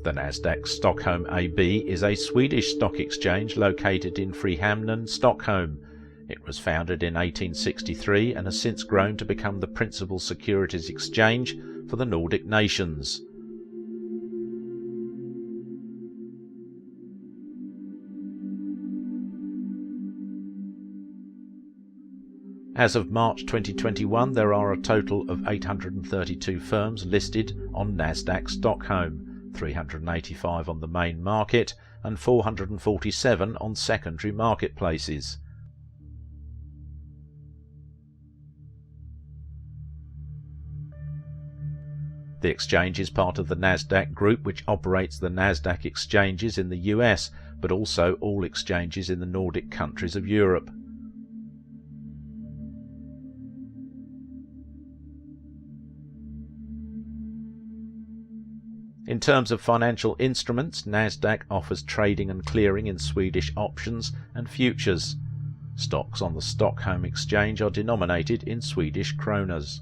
The Nasdaq Stockholm AB is a Swedish stock exchange located in Frihamnen, Stockholm. It was founded in 1863 and has since grown to become the principal securities exchange for the Nordic nations. As of March 2021, there are a total of 832 firms listed on Nasdaq Stockholm, 385 on the main market and 447 on secondary marketplaces. The exchange is part of the Nasdaq Group, which operates the Nasdaq exchanges in the US, but also all exchanges in the Nordic countries of Europe. In terms of financial instruments, Nasdaq offers trading and clearing in Swedish options and futures. Stocks on the Stockholm Exchange are denominated in Swedish Kronas.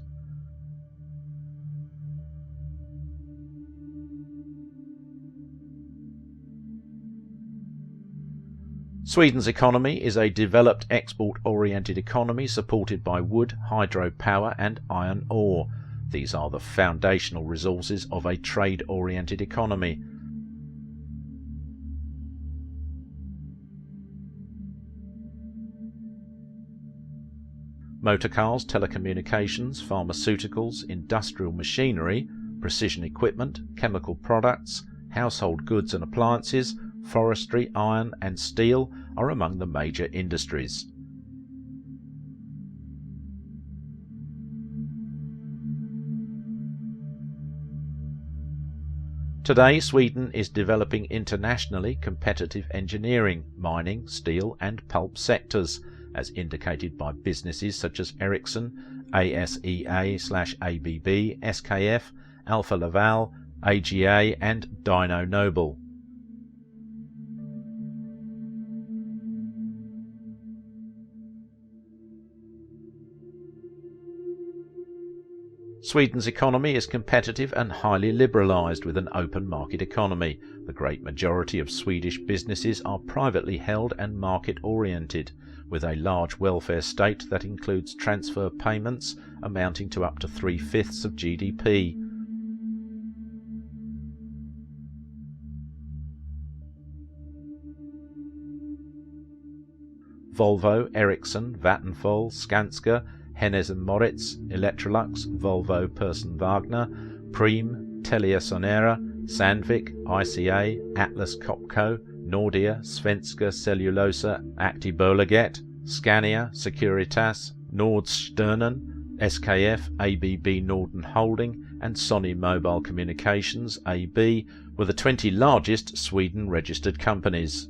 Sweden's economy is a developed export-oriented economy supported by wood, hydropower and iron ore. These are the foundational resources of a trade-oriented economy. Motorcars, telecommunications, pharmaceuticals, industrial machinery, precision equipment, chemical products, household goods and appliances, forestry, iron and steel are among the major industries. Today, Sweden is developing internationally competitive engineering, mining, steel and pulp sectors, as indicated by businesses such as Ericsson, ASEA/ABB, SKF, Alfa Laval, AGA and Dyno Nobel. Sweden's economy is competitive and highly liberalised with an open market economy. The great majority of Swedish businesses are privately held and market-oriented, with a large welfare state that includes transfer payments amounting to up to 3/5 of GDP. Volvo, Ericsson, Vattenfall, Skanska, Hennes & Mauritz, Electrolux, Volvo Personvagnar, Preem, Telia Sonera, Sandvik, ICA, Atlas Copco, Nordia, Svenska Cellulosa Aktiebolaget, Scania, Securitas, Nordstjernen, SKF, ABB Norden Holding and Sony Mobile Communications AB were the 20 largest Sweden-registered companies.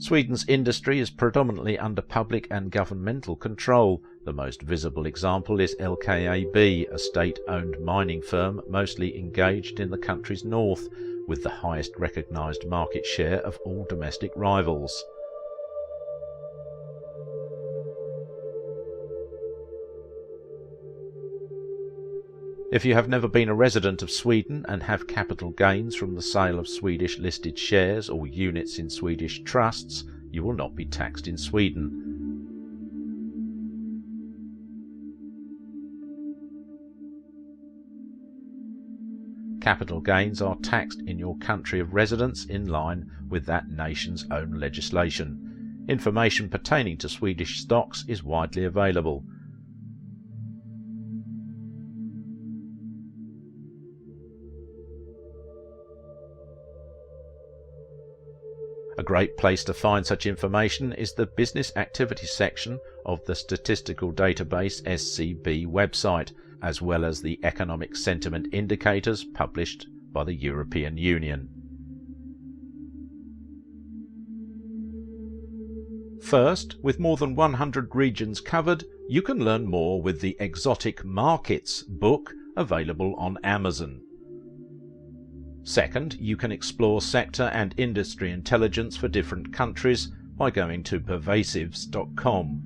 Sweden's industry is predominantly under public and governmental control. The most visible example is LKAB, a state-owned mining firm mostly engaged in the country's north, with the highest recognised market share of all domestic rivals. If you have never been a resident of Sweden and have capital gains from the sale of Swedish listed shares or units in Swedish trusts, you will not be taxed in Sweden. Capital gains are taxed in your country of residence in line with that nation's own legislation. Information pertaining to Swedish stocks is widely available. A great place to find such information is the Business Activity section of the Statistical Database SCB website, as well as the Economic Sentiment Indicators published by the European Union. First, with more than 100 regions covered, you can learn more with the Exotic Markets book available on Amazon. Second, you can explore sector and industry intelligence for different countries by going to pervasives.com.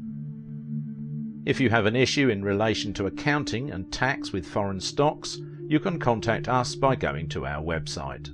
If you have an issue in relation to accounting and tax with foreign stocks, you can contact us by going to our website.